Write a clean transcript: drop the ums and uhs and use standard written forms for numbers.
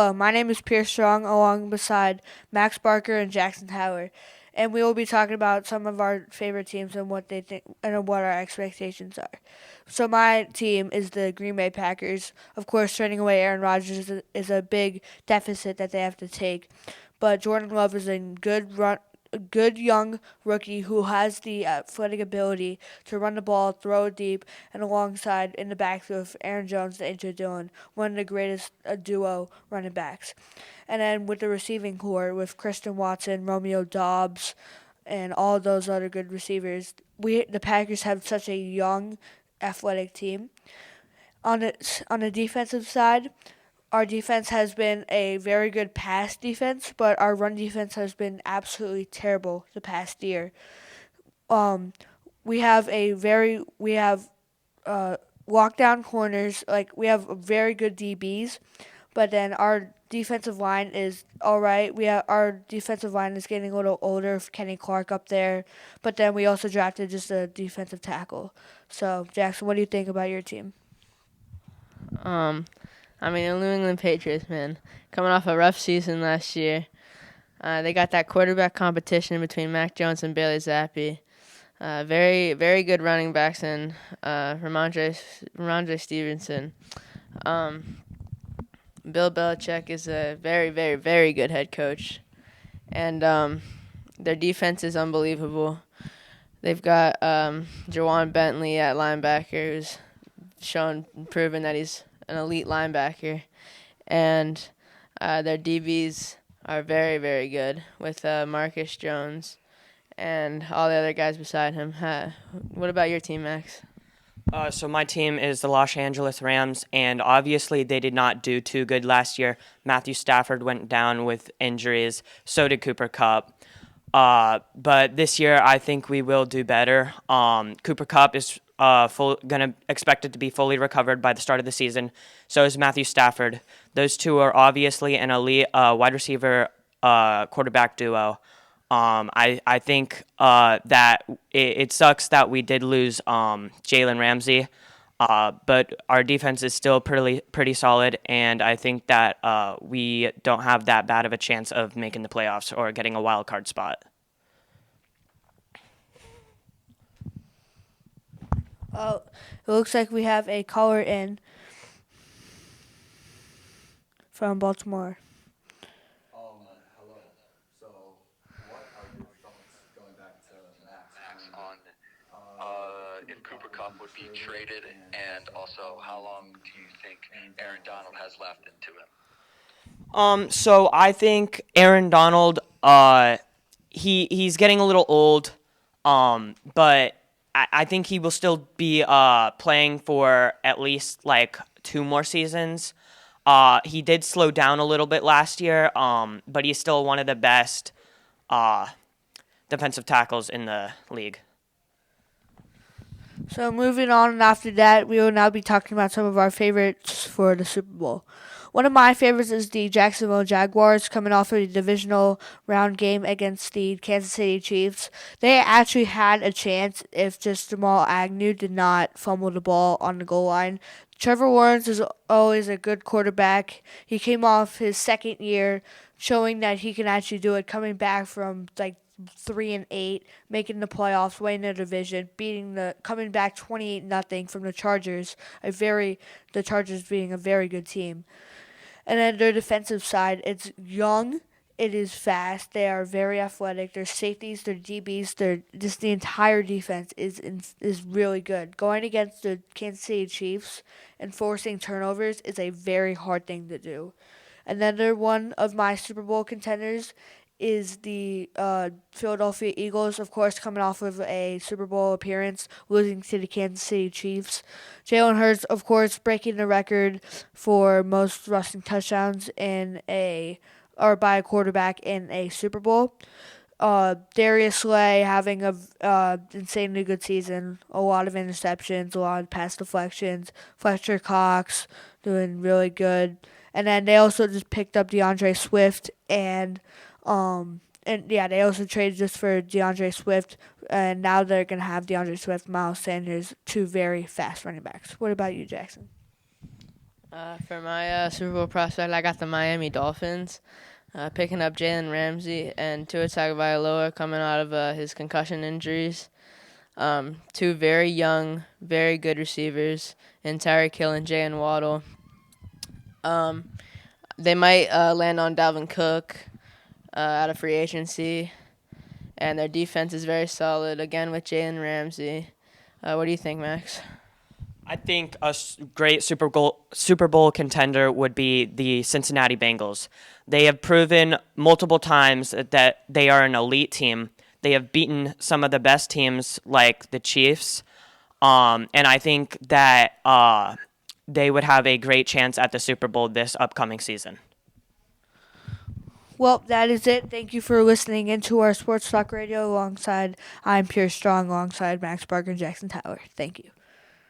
My name is Pierce Strong, along beside Max Barker and Jackson Howard, and we will be talking about some of our favorite teams and what they think and what our expectations are. So my team is the Green Bay Packers. Of course, trading away Aaron Rodgers is a big deficit that they have to take, but Jordan Love is a good young rookie who has the athletic ability to run the ball, throw it deep, and alongside in the backfield with Aaron Jones and AJ Dillon, one of the greatest duo running backs. And then with the receiving core with Christian Watson, Romeo Dobbs, and all those other good receivers, the Packers have such a young, athletic team. On the defensive side, our defense has been a very good pass defense, but our run defense has been absolutely terrible the past year. Um, we have lockdown corners, like we have very good DBs, but then our defensive line is all right. Our defensive line is getting a little older with Kenny Clark up there, but then we also drafted just a defensive tackle. So Jackson, what do you think about your team? Um, the New England Patriots, man, coming off a rough season last year. They got that quarterback competition between Mac Jones and Bailey Zappi. Very, very good running backs and Ramondre Stevenson. Um, Bill Belichick is a very, very, very good head coach, and their defense is unbelievable. They've got Jawan Bentley at linebacker, who's proven that he's an elite linebacker, and their DBs are very, very good with Marcus Jones and all the other guys beside him. What about your team, Max? So my team is the Los Angeles Rams, and obviously they did not do too good last year. Matthew Stafford went down with injuries. So did Cooper Kupp. But this year I think we will do better. Cooper Kupp is gonna expected to be fully recovered by the start of the season. So is Matthew Stafford. Those two are obviously an elite wide receiver quarterback duo. I think that it sucks that we did lose Jalen Ramsey, but our defense is still pretty solid, and I think that we don't have that bad of a chance of making the playoffs or getting a wild card spot. It looks like we have a caller in from Baltimore. Hello. So, what are your thoughts going back to Max On if Cooper Cup would be traded, and also how long do you think Aaron Donald has left into him? So I think Aaron Donald, he's getting a little old, but I think he will still be playing for at least like 2 more seasons. He did slow down a little bit last year, but he's still one of the best defensive tackles in the league. So moving on, and after that, we will now be talking about some of our favorites for the Super Bowl. One of my favorites is the Jacksonville Jaguars coming off of a divisional round game against the Kansas City Chiefs. They actually had a chance if just Jamal Agnew did not fumble the ball on the goal line. Trevor Lawrence is always a good quarterback. He came off his second year showing that he can actually do it, coming back from like 3-8, making the playoffs, winning the division, coming back 28-0 from the Chargers. The Chargers being a very good team. And then their defensive side, it's young, it is fast, they are very athletic. Their safeties, their DBs, just the entire defense is really good. Going against the Kansas City Chiefs and forcing turnovers is a very hard thing to do. Another one of my Super Bowl contenders is the Philadelphia Eagles, of course, coming off of a Super Bowl appearance, losing to the Kansas City Chiefs. Jalen Hurts, of course, breaking the record for most rushing touchdowns by a quarterback in a Super Bowl. Darius Slay having a insanely good season, a lot of interceptions, a lot of pass deflections. Fletcher Cox doing really good, and then they also just picked up DeAndre Swift they also traded just for DeAndre Swift, and now they're gonna have DeAndre Swift, Miles Sanders, two very fast running backs. What about you, Jackson? For my Super Bowl prospect, I got the Miami Dolphins, picking up Jalen Ramsey and Tua Tagovailoa coming out of his concussion injuries. Two very young, very good receivers in Tyreek Hill and Jalen Waddle. They might land on Dalvin Cook out of free agency, and their defense is very solid, again with Jalen Ramsey. What do you think, Max? I think a great Super Bowl contender would be the Cincinnati Bengals. They have proven multiple times that they are an elite team. They have beaten some of the best teams like the Chiefs, and I think that they would have a great chance at the Super Bowl this upcoming season. Well, that is it. Thank you for listening into our Sports Talk Radio alongside I'm Pierce Strong alongside Max Barker and Jackson Tower. Thank you.